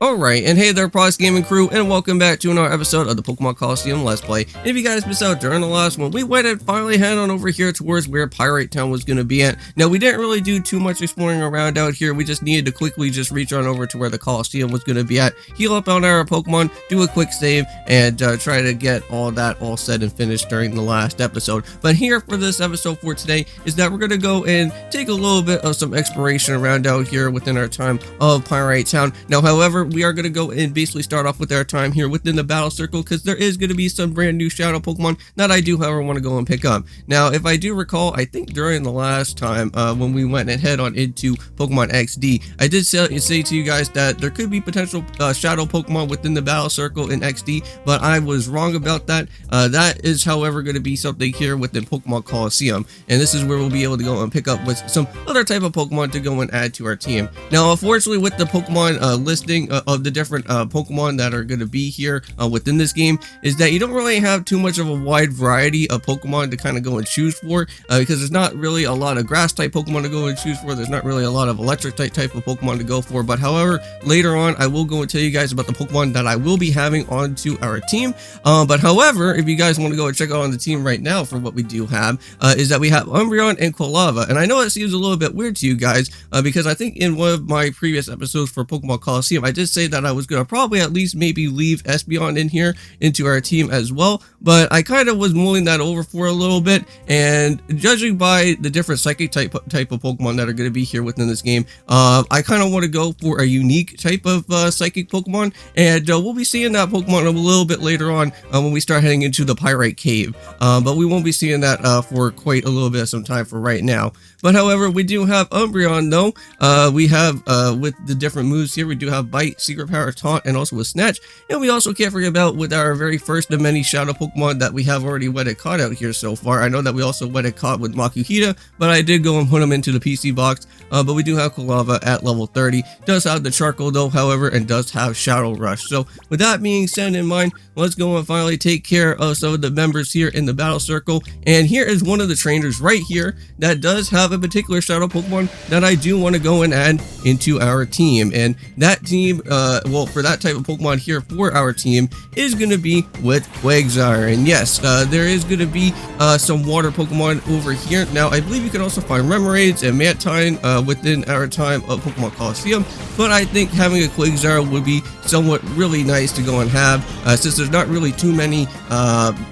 Alright, and hey there, Prox Gaming Crew, and welcome back to another episode of the Pokemon Colosseum Let's Play. And if you guys missed out during the last one, we went and finally head on over here towards where Pyrite Town was going to be at. Now, we didn't really do too much exploring around out here. We just needed to quickly just reach on over to where the Colosseum was going to be at, heal up on our Pokemon, do a quick save, and try to get all that all said and finished during the last episode. But here for this episode for today is that we're going to go and take a little bit of some exploration around out here within our time of Pyrite Town. Now, however, we are going to go and basically start off with our time here within the battle circle, because there is going to be some brand new shadow Pokemon that I do, however, want to go and pick up. Now, if I do recall, I think during the last time when we went and head on into Pokemon XD, I did say to you guys that there could be potential shadow Pokemon within the battle circle in XD, but I was wrong about that. That is, however, going to be something here within Pokemon Colosseum, and this is where we'll be able to go and pick up with some other type of Pokemon to go and add to our team. Now, unfortunately, with the Pokemon listing of the different Pokemon that are going to be here within this game, is that you don't really have too much of a wide variety of Pokemon to kind of go and choose for, because there's not really a lot of grass type Pokemon to go and choose for. There's not really a lot of electric type of Pokemon to go for. But however, later on I will go and tell you guys about the Pokemon that I will be having onto our team. But however, if you guys want to go and check out on the team right now for what we do have, is that we have Umbreon and Quilava. And I know it seems a little bit weird to you guys, because I think in one of my previous episodes for Pokemon Colosseum, I did say that I was going to probably at least maybe leave Espeon in here into our team as well, but I kind of was mulling that over for a little bit, and judging by the different psychic type of Pokemon that are going to be here within this game, I kind of want to go for a unique type of psychic Pokemon, and we'll be seeing that Pokemon a little bit later on when we start heading into the Pyrite Cave, but we won't be seeing that for quite a little bit of some time for right now. But however, we do have Umbreon though. We have with the different moves here, we do have Bite, Secret Power, Taunt, and also a Snatch. And we also can't forget about with our very first of many shadow Pokemon that we have already wedded caught out here so far. I know that we also wedded caught with Makuhita, but I did go and put him into the PC box. But we do have Quilava at level 30. Does have the Charcoal though, however, and does have Shadow Rush. So with that being said in mind, let's go and finally take care of some of the members here in the battle circle. And here is one of the trainers right here that does have a particular shadow Pokemon that I do want to go and add into our team. And that team, well, for that type of Pokemon here for our team is going to be with Quagsire. And yes, there is going to be some water Pokemon over here. Now, I believe you can also find Remoraid's and Mantine within our time of Pokemon Colosseum, but I think having a Quagsire would be somewhat really nice to go and have, since there's not really too many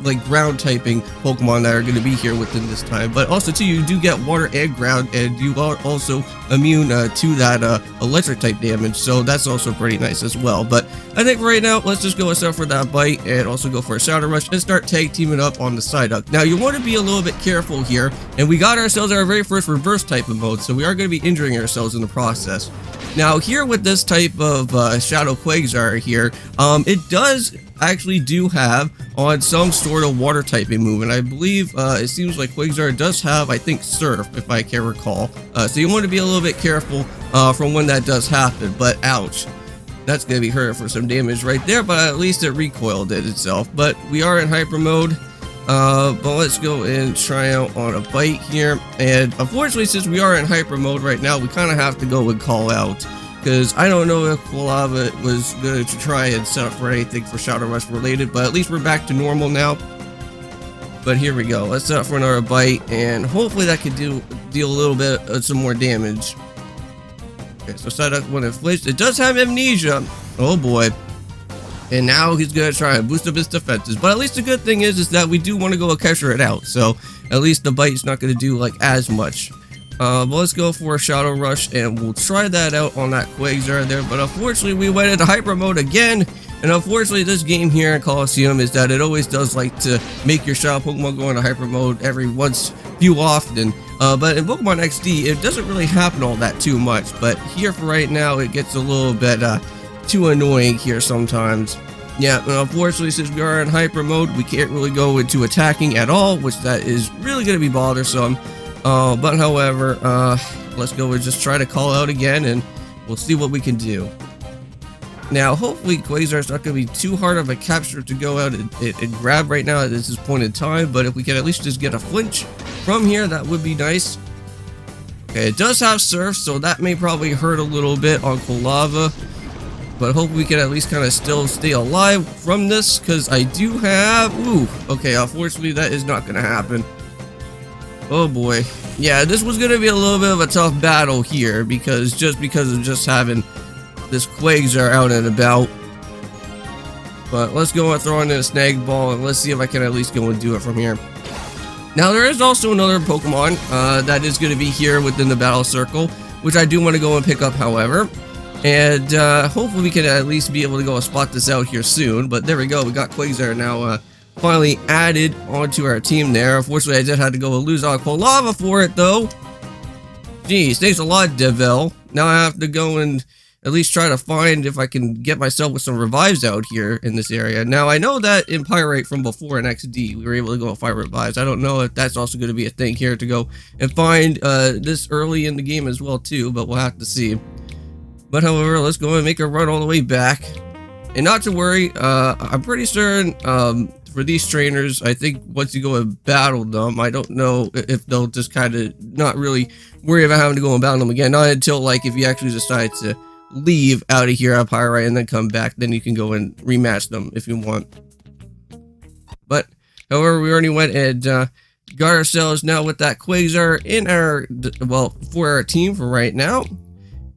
like ground typing Pokemon that are going to be here within this time. But also too, you do get water and ground, and you are also immune to that electric type damage, so that's also pretty nice as well. But I think right now, let's just go and start for that Bite and also go for a Shadow Rush and start tag teaming up on the Psyduck. Now, you want to be a little bit careful here, and we got ourselves our very first reverse type of mode, so we are going to be injuring ourselves in the process. Now, here with this type of Shadow Quagsire here, it does actually do have on some sort of water typing move, and I believe it seems like Quagsire does have, I think, Surf, if I can recall. So you want to be a little bit careful from when that does happen. But ouch, that's going to be hurting for some damage right there, but at least it recoiled it itself. But we are in hyper mode. But let's go and try out on a Bite here. And unfortunately, since we are in hyper mode right now, we kind of have to go and call out, because I don't know if Quilava was going to try and set up for anything for Shadow Rush related, but at least we're back to normal now. But here we go. Let's set up for another Bite, and hopefully that could deal a little bit of some more damage. Okay, so Psyduck when inflicted, it does have Amnesia. Oh boy. And now he's going to try and boost up his defenses. But at least the good thing is that we do want to go and capture it out. So at least the Bite's not going to do like as much. But let's go for a Shadow Rush, and we'll try that out on that Quagsire there. But unfortunately, we went into hyper mode again. And unfortunately, this game here in Colosseum is that it always does like to make your Shadow Pokemon go into hyper mode every few often. But in Pokemon XD, it doesn't really happen all that too much. But here for right now, it gets a little bit too annoying here sometimes. Yeah, and unfortunately, since we are in hyper mode, we can't really go into attacking at all, which that is really going to be bothersome. But however, let's go and just try to call out again, and we'll see what we can do. Now, hopefully Quagsire is not going to be too hard of a capture to go out and grab right now at this point in time, but if we can at least just get a flinch from here, that would be nice. Okay, it does have Surf, so that may probably hurt a little bit on Quilava. But hopefully we can at least kind of still stay alive from this, because I do have... Ooh, okay, unfortunately that is not going to happen. Oh boy. Yeah, this was going to be a little bit of a tough battle here, because of just having this Quasar out and about. But let's go and throw in a snag ball, and let's see if I can at least go and do it from here. Now there is also another Pokemon that is going to be here within the battle circle, which I do want to go and pick up, however. And hopefully we can at least be able to go and spot this out here soon. But there we go, we got Quasar now finally added onto our team there. Unfortunately, I did have to go and lose Lava for it, though. Jeez, thanks a lot, Devel. Now I have to go and at least try to find if I can get myself with some revives out here in this area. Now, I know that in Pyrite from before in XD, we were able to go and find revives. I don't know if that's also going to be a thing here to go and find this early in the game as well, too, but we'll have to see. But however, let's go and make a run all the way back. And not to worry, I'm pretty certain for these trainers, I think once you go and battle them, I don't know if they'll just kind of not really worry about having to go and battle them again. Not until, like, if you actually decide to leave out of here at Pyrite and then come back, then you can go and rematch them if you want. But however, we already went and got ourselves now with that Quasar in our, well, for our team for right now.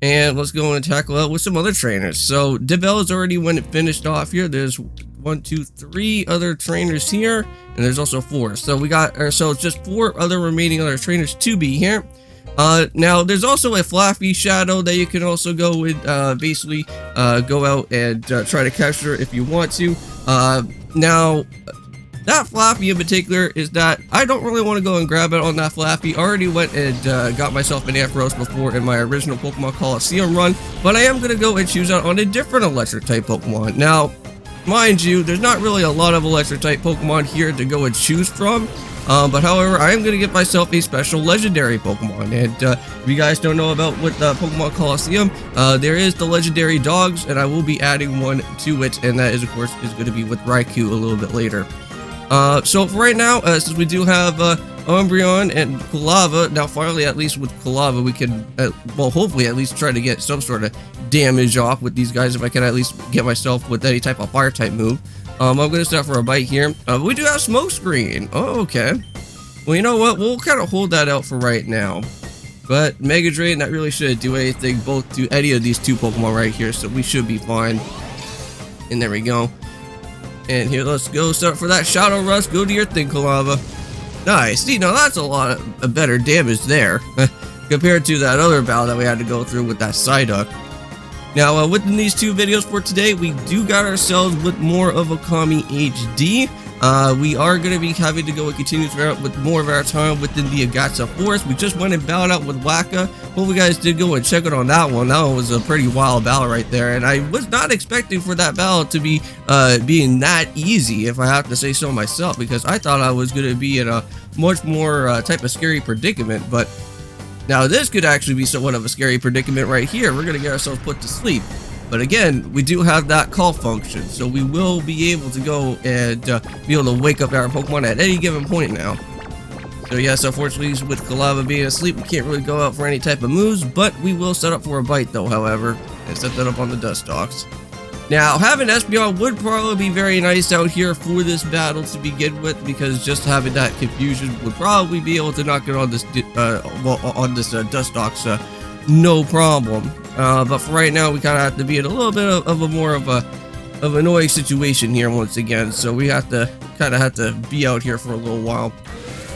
And let's go and tackle out with some other trainers. So Devel is already finished off here. There's 1, 2, 3 other trainers here, and there's also 4. So we got ourselves just 4 other remaining other trainers to be here. Now there's also a Flaffy Shadow that you can also go with, basically go out and try to capture if you want to. Now that Flaffy in particular is that I don't really want to go and grab it on that Flaffy. I already went and got myself an Ampharos before in my original Pokemon Colosseum run, but I am going to go and choose out on a different electric type Pokemon. Now, mind you, there's not really a lot of electric type Pokemon here to go and choose from. But however, I am going to get myself a special legendary Pokemon. And if you guys don't know about what Pokemon Colosseum, there is the legendary dogs, and I will be adding one to it. And that is, of course, is going to be with Raikou a little bit later. So for right now, since we do have Umbreon and Kulava, now finally, at least with Kulava, we can, well, hopefully at least try to get some sort of damage off with these guys if I can at least get myself with any type of fire type move. I'm going to start for a bite here. We do have Smoke Screen. Oh, okay. Well, you know what? We'll kind of hold that out for right now. But Mega Drain, that really shouldn't do anything both to any of these 2 Pokemon right here, so we should be fine. And there we go. And here, let's go start for that Shadow Rush. Go to your thing, Kulava. Nice. See, now that's a lot of better damage there compared to that other battle that we had to go through with that Psyduck. Now, within these 2 videos for today, we do got ourselves with more of Okami HD. We are going to be having to go and continue throughout with more of our time within the Agatsa Forest. We just went and battled out with Waka. Hope you guys did go and check it on that one. That one was a pretty wild battle right there. And I was not expecting for that battle to be being that easy, if I have to say so myself, because I thought I was going to be in a much more type of scary predicament. But now this could actually be somewhat of a scary predicament right here. We're going to get ourselves put to sleep. But again, we do have that call function, so we will be able to go and be able to wake up our Pokemon at any given point now. So yes, unfortunately, with Kulava being asleep, we can't really go out for any type of moves, but we will set up for a bite though, however, and set that up on the Dustox. Now, having Espeon would probably be very nice out here for this battle to begin with, because just having that confusion would probably be able to knock it on this, Dustox, no problem. But for right now, we kind of have to be in a little bit of a more of an annoying situation here once again. So we have to kind of be out here for a little while.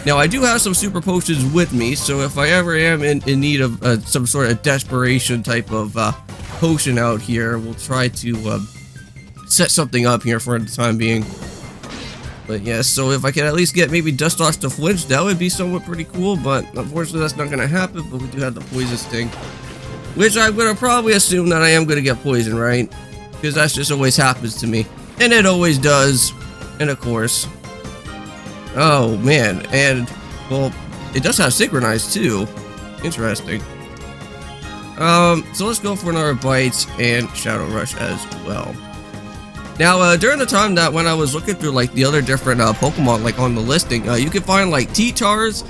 Now, I do have some super potions with me, so if I ever am in need of some sort of desperation type of potion out here, we'll try to set something up here for the time being. But yes, so if I can at least get maybe Dustox to flinch, that would be somewhat pretty cool, but unfortunately that's not going to happen. But we do have the Poison Sting, which I'm going to probably assume that I am going to get poisoned, right? Because that just always happens to me. And it always does. And of course. Oh, man. And, well, it does have Synchronize, too. Interesting. So let's go for another Bite and Shadow Rush as well. Now, during the time that when I was looking through, like, the other different Pokemon, like, on the listing, you can find, like, T-Tars.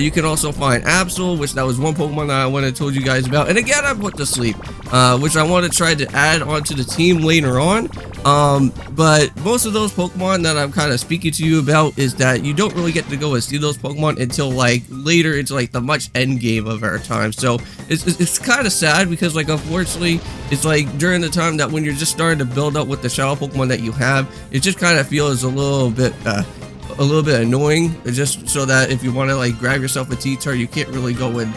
You can also find Absol, which that was one Pokemon that I went and told you guys about. And again, I put to sleep. which I want to try to add onto the team later on. But most of those Pokemon that I'm kind of speaking to you about is that you don't really get to go and see those Pokemon until like later into like the much end game of our time. So it's kind of sad because like unfortunately it's like during the time that when you're just starting to build up with the shadow Pokemon that you have, it just kind of feels a little bit annoying, just so that if you want to like grab yourself a T-Tar, you can't really go and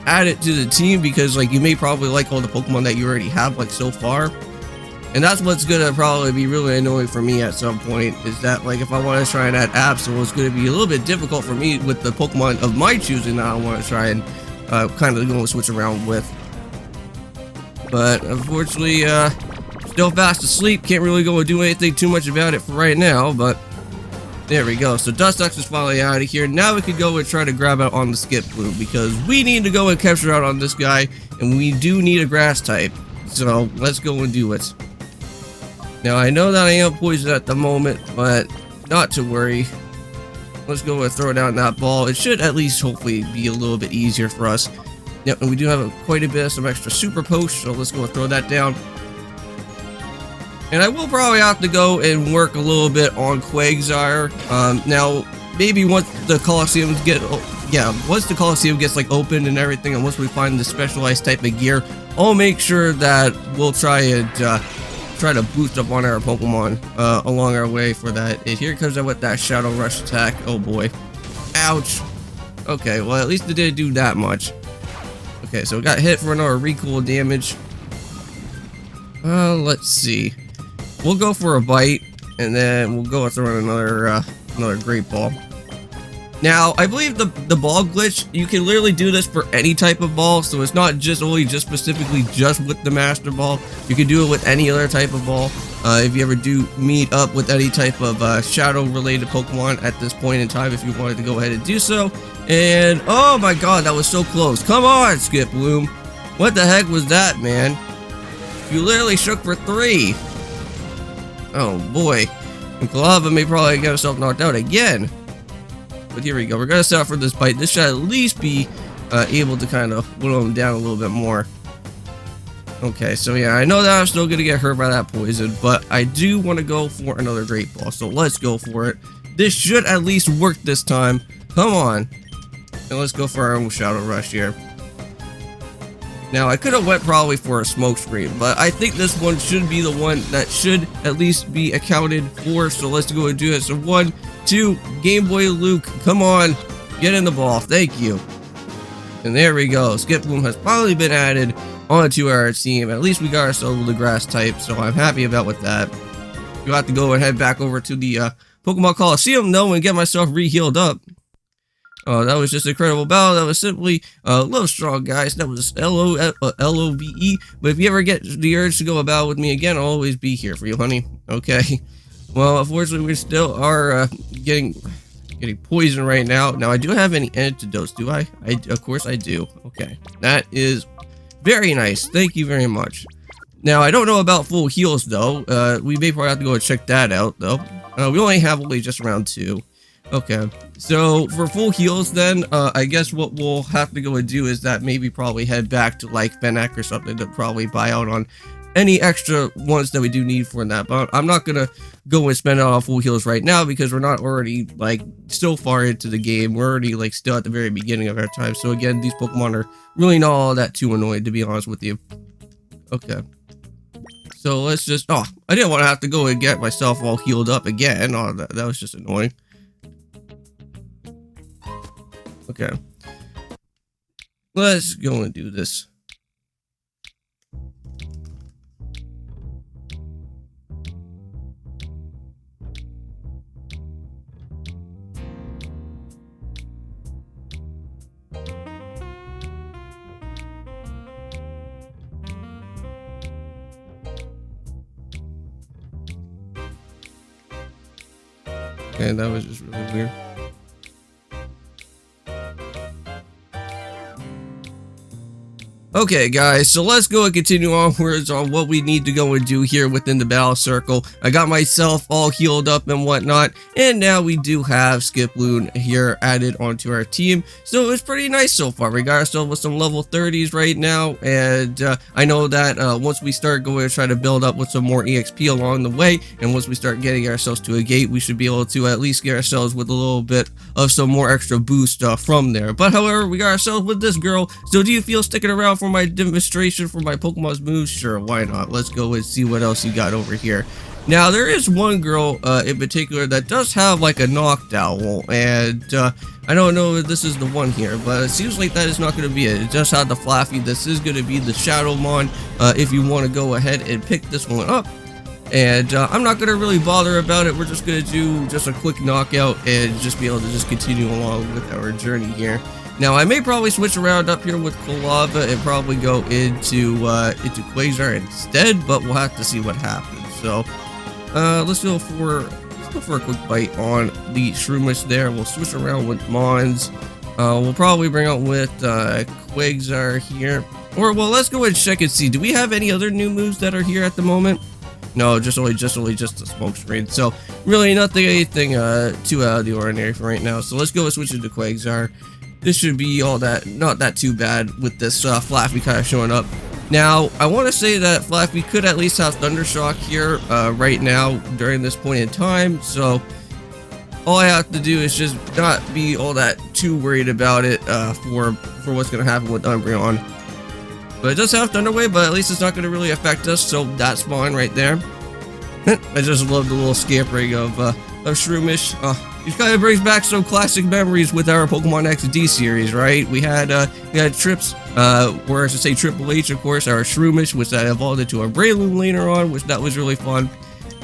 add it to the team because like you may probably like all the Pokemon that you already have like so far. And that's what's gonna probably be really annoying for me at some point, is that like if I want to try and add Absol, it's gonna be a little bit difficult for me with the Pokemon of my choosing that I want to try and kind of go and switch around with. But unfortunately, still fast asleep, can't really go and do anything too much about it for right now, but there we go. So Dustox is finally out of here. Now we could go and try to grab out on the Skip Bloom because we need to go and capture out on this guy, and we do need a grass type. So let's go and do it. Now I know that I am poisoned at the moment, but not to worry. Let's go and throw down that ball. It should at least hopefully be a little bit easier for us. Yep, and we do have quite a bit of some extra super posts, so let's go and throw that down. And I will probably have to go and work a little bit on Quagsire. Now, maybe once the Colosseum once the Colosseum gets like opened and everything, and once we find the specialized type of gear, I'll make sure that we'll try to boost up on our Pokemon along our way for that. And here comes out with that Shadow Rush attack. Oh boy. Ouch. Okay, well at least it didn't do that much. Okay, so we got hit for another recoil damage. Let's see. We'll go for a bite, and then we'll go and throw in another Great Ball. Now, I believe the ball glitch, you can literally do this for any type of ball, so it's not just specifically just with the Master Ball. You can do it with any other type of ball. If you ever do meet up with any type of shadow-related Pokemon at this point in time, if you wanted to go ahead and do so. And, oh my god, that was so close. Come on, Skip Bloom. What the heck was that, man? You literally shook for 3. Oh boy. And Kalava may probably get himself knocked out again. But here we go. We're going to set up for this bite. This should at least be able to kind of whittle him down a little bit more. Okay, so yeah, I know that I'm still going to get hurt by that poison, but I do want to go for another Great Ball. So let's go for it. This should at least work this time. Come on. And let's go for our own Shadow Rush here. Now, I could have went probably for a Smoke Screen, but I think this one should be the one that should at least be accounted for. So let's go and do it. So 1, 2, Game Boy Luke, come on, get in the ball. Thank you. And there we go. Skip Bloom has finally been added onto our team. At least we got ourselves the grass type, so I'm happy about with that. You'll have to go and head back over to the Pokemon Colosseum though and get myself re-healed up. Oh, that was just an incredible battle. That was simply Love Strong, guys. That was LOVE. But if you ever get the urge to go a battle with me again, I'll always be here for you, honey. Okay. Well, unfortunately, we still are getting poisoned right now. Now, I do have any antidotes, do I? Of course I do. Okay. That is very nice. Thank you very much. Now, I don't know about full heals, though. We may probably have to go and check that out, though. We only have just around 2. Okay, so for full heals then, I guess what we'll have to go and do is that maybe probably head back to like Fennec or something to probably buy out on any extra ones that we do need for that. But I'm not gonna go and spend it on full heals right now because we're not already like so far into the game. We're already like still at the very beginning of our time. So again, these Pokemon are really not all that too annoying, to be honest with you. Okay. So let's just, I didn't want to have to go and get myself all healed up again. Oh, that was just annoying. Okay. Let's go and do this. Okay, that was just really weird. Okay guys, so let's go and continue onwards on what we need to go and do here within the battle circle. I got myself all healed up and whatnot, and now we do have Skiploon here added onto our team, so it's pretty nice so far. We got ourselves with some level 30s right now, and I know that once we start going to try to build up with some more EXP along the way, and once we start getting ourselves to a gate, we should be able to at least get ourselves with a little bit of some more extra boost from there. But however, we got ourselves with this girl, so do you feel sticking around for my demonstration for my Pokemon's moves? Sure, why not? Let's go and see what else you got over here. Now, there is one girl in particular that does have like a Noctowl, and I don't know if this is the one here, but it seems like that is not going to be it. It just had the Flaffy. This is going to be the Shadowmon if you want to go ahead and pick this one up. And I'm not going to really bother about it. We're just going to do just a quick knockout and just be able to just continue along with our journey here. Now, I may probably switch around up here with Kolava and probably go into Quasar instead, but we'll have to see what happens. So, let's go for a quick bite on the Shroomish there. We'll switch around with Mons. We'll probably bring out with Quasar here. Or, well, let's go and check and see. Do we have any other new moves that are here at the moment? No, just the smoke screen. So, really anything too out of the ordinary for right now. So, let's go and switch into Quasar. This should be not that too bad with this Flaffy kind of showing up. Now, I want to say that Flaffy could at least have Thundershock here right now during this point in time. So, all I have to do is just not be all that too worried about it for what's going to happen with Umbreon. But it does have Thunder Wave, but at least it's not going to really affect us, so that's fine right there. I just love the little scampering of Shroomish. It kind of brings back some classic memories with our Pokemon XD series, right? We had trips, or I should say Triple H, of course, our Shroomish, which that evolved into a Breloom later on, which that was really fun.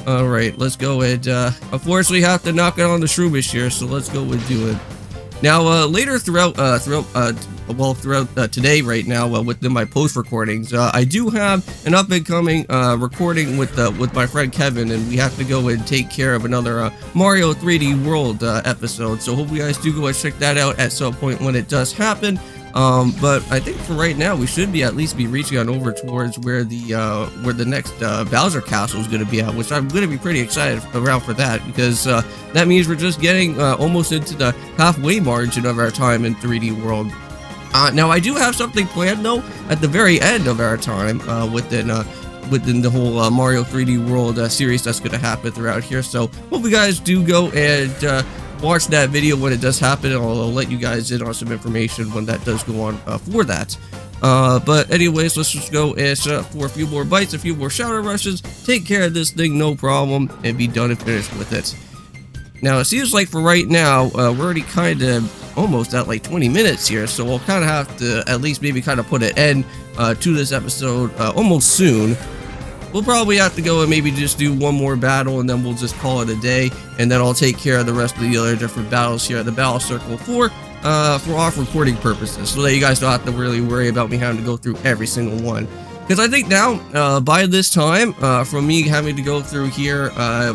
Alright, let's go and, unfortunately have to knock it on the Shroomish here, so let's go and do it. Now, later throughout today right now, within my post recordings, I do have an up and coming recording with my friend Kevin, and we have to go and take care of another Mario 3D World episode. So hope you guys do go and check that out at some point when it does happen. But I think for right now we should at least be reaching on over towards where the next Bowser Castle is going to be at, which I'm going to be pretty excited around for that, because that means we're just getting almost into the halfway margin of our time in 3D World. Now I do have something planned though at the very end of our time within the whole Mario 3D World series that's going to happen throughout here. So hope you guys do go and watch that video when it does happen. I'll let you guys in on some information when that does go on for that. But anyways, let's just go and set up for a few more bites, a few more Shadow Rushes, take care of this thing, no problem, and be done and finished with it. Now, it seems like for right now, we're already kind of almost at like 20 minutes here, so we'll kind of have to at least maybe kind of put an end to this episode almost soon. We'll probably have to go and maybe just do one more battle, and then we'll just call it a day, and then I'll take care of the rest of the other different battles here at the Battle Circle for off recording purposes, so that you guys don't have to really worry about me having to go through every single one. Because I think now, by this time, from me having to go through here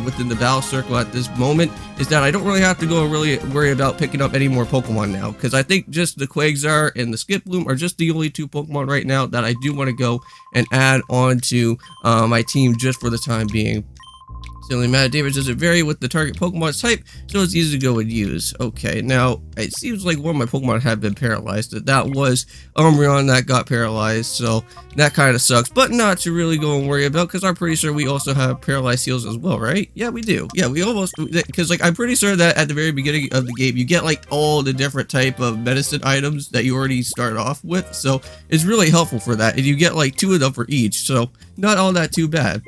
within the Battle Circle at this moment, is that I don't really have to go and really worry about picking up any more Pokemon now. Because I think just the Quasar and the Skiploom are just the only two Pokemon right now that I do want to go and add on to my team just for the time being. The only amount of damage doesn't vary with the target Pokemon's type, so it's easy to go and use. Okay, now, it seems like one of my Pokemon have been paralyzed. That was Umbreon that got paralyzed, so that kind of sucks, but not to really go and worry about, because I'm pretty sure we also have paralyzed heals as well, right? Yeah, we do. Yeah, we almost, because, like, I'm pretty sure that at the very beginning of the game, you get, like, all the different type of medicine items that you already start off with, so it's really helpful for that, and you get, like, 2 of them for each, so not all that too bad.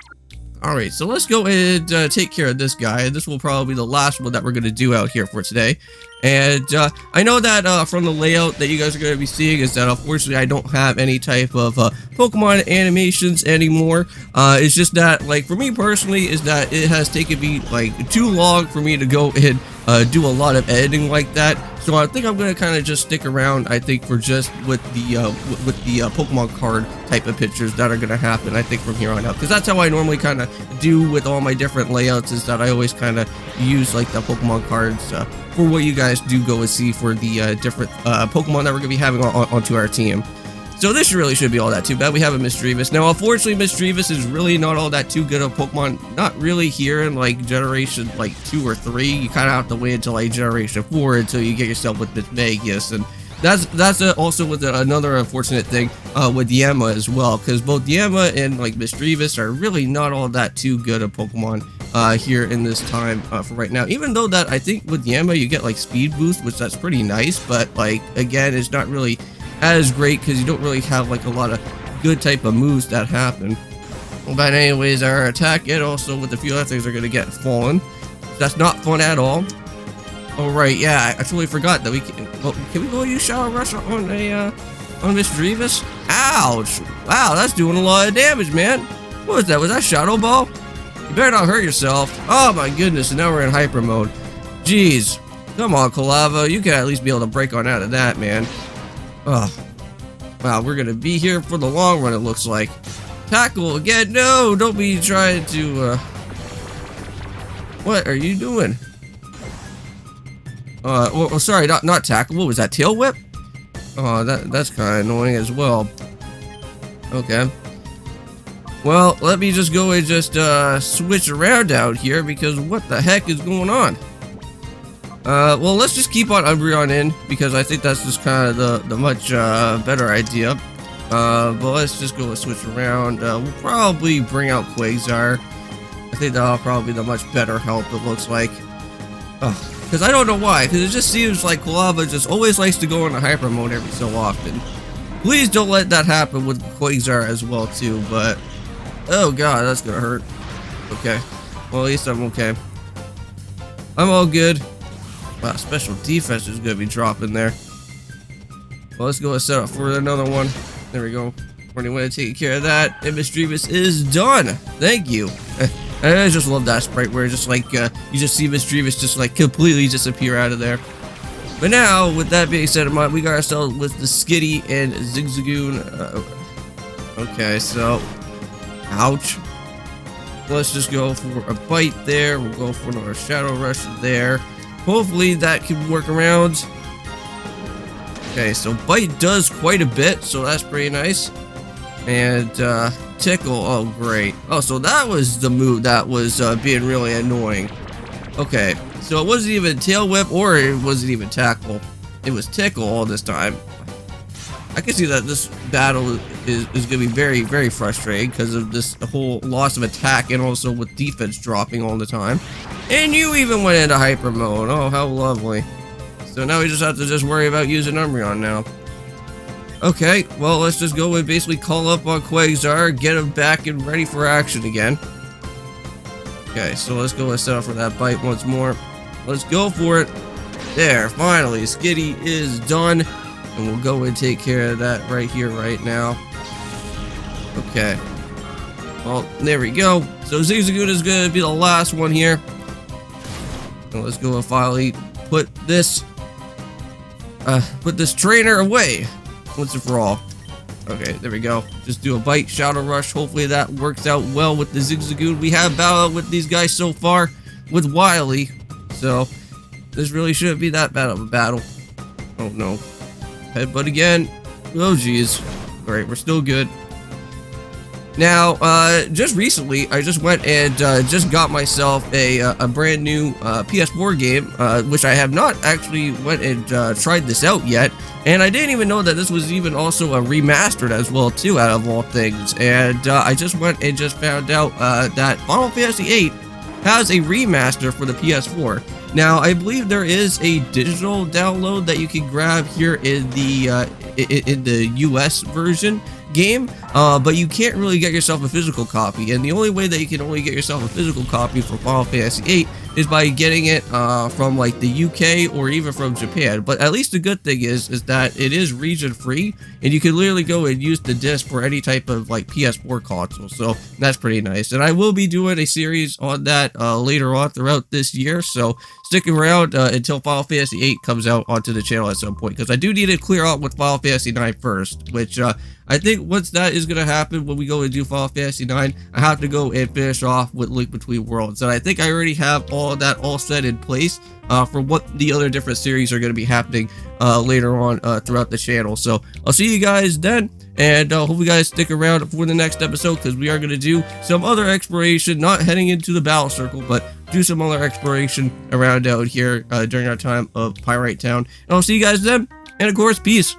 Alright, so let's go and take care of this guy. This will probably be the last one that we're going to do out here for today. And I know that from the layout that you guys are going to be seeing is that unfortunately I don't have any type of Pokemon animations anymore. It's just that, like, for me personally, is that it has taken me like too long for me to go and do a lot of editing like that. So I think I'm going to kind of just stick around, I think, for just with the Pokemon card type of pictures that are going to happen, I think, from here on out. Because that's how I normally kind of do with all my different layouts, is that I always kind of use, like, the Pokemon cards for what you guys do go and see for the different Pokemon that we're going to be having onto our team. So this really should be all that too bad. We have a Misdreavus. Now, unfortunately, Misdreavus is really not all that too good of Pokemon. Not really here in like generation like 2 or 3. You kind of have to wait until like generation 4 until you get yourself with Mismagius. And that's also with another unfortunate thing with Yama as well, because both Yama and like Misdreavus are really not all that too good of Pokemon here in this time for right now. Even though that I think with Yama you get like speed boost, which that's pretty nice, but like again it's not really as great because you don't really have like a lot of good type of moves that happen. But anyways, our attack and also with a few other things are going to get fallen. That's not fun at all. Oh right, yeah, I totally forgot that we can we go use Shadow Rush on Misdreavus? Ouch! Wow, that's doing a lot of damage, man. What was that? Was that Shadow Ball? You better not hurt yourself. Oh my goodness, and now we're in hyper mode. Jeez. Come on, Kalava, you can at least be able to break on out of that, man. Oh, wow, we're gonna be here for the long run, it looks like. Tackle again. No, don't be trying to what are you doing? Well, sorry, not tackle. What was that? Tail whip? Oh, that's kind of annoying as well. Okay. Well, let me just go and just switch around out here, because what the heck is going on? Well, let's just keep on Umbreon in, because I think that's just kind of the much better idea. But let's just go and switch around. We'll probably bring out Quasar. I think that'll probably be the much better help, it looks like. Because I don't know why, because it just seems like Kalava just always likes to go into hyper mode every so often. Please don't let that happen with Quasar as well, too, but... Oh god, that's gonna hurt. Okay. Well, at least I'm okay. I'm all good. Wow, special defense is gonna be dropping there. Well, let's go and set up for another one. There we go. Already went to take care of that. And Misdreavus is done. Thank you. I just love that sprite where just like you just see Misdreavus just like completely disappear out of there. But now, with that being said, we got ourselves with the Skitty and Zigzagoon. Okay, so ouch. Let's just go for a bite there. We'll go for another Shadow Rush there. Hopefully that can work around. Okay, so bite does quite a bit, so that's pretty nice. And tickle, oh great. Oh, so that was the move that was being really annoying. Okay, so it wasn't even tail whip or it wasn't even tackle. It was tickle all this time. I can see that this battle is going to be very, very frustrating because of this whole loss of attack and also with defense dropping all the time. And you even went into hyper mode. Oh, how lovely. So now we just have to just worry about using Umbreon now. Okay, well, let's just go and basically call up on Quasar, get him back and ready for action again. Okay, so let's go and set up for that bite once more. Let's go for it. There, finally, Skitty is done. And we'll go and take care of that right here, right now. Okay. Well, there we go. So Zigzagoon is going to be the last one here. And let's go and finally put this trainer away once and for all. Okay, there we go. Just do a bite, Shadow Rush. Hopefully that works out well with the Zigzagoon. We have battled with these guys so far with Wily. So this really shouldn't be that bad of a battle. Oh no. Headbutt again. Oh geez. Alright, we're still good. Now, just recently, I just went and just got myself a brand new PS4 game, which I have not actually went and tried this out yet. And I didn't even know that this was even also a remastered as well, too, out of all things. And I just went and just found out that Final Fantasy VIII has a remaster for the PS4. Now, I believe there is a digital download that you can grab here in the US version game, but you can't really get yourself a physical copy. And the only way that you can only get yourself a physical copy for Final Fantasy VIII is by getting it from like the UK or even from Japan. But at least the good thing is that it is region free, and you can literally go and use the disc for any type of like PS4 console. So that's pretty nice. And I will be doing a series on that later on throughout this year. So stick around until Final Fantasy VIII comes out onto the channel at some point, because I do need to clear out with Final Fantasy IX first, which I think once that is going to happen, when we go and do Final Fantasy IX, I have to go and finish off with Link Between Worlds. And I think I already have all of that all set in place for what the other different series are going to be happening later on throughout the channel. So I'll see you guys then. And hope you guys stick around for the next episode, because we are going to do some other exploration, not heading into the battle circle, but do some other exploration around out here during our time of Pyrite Town. And I'll see you guys then, and of course, peace.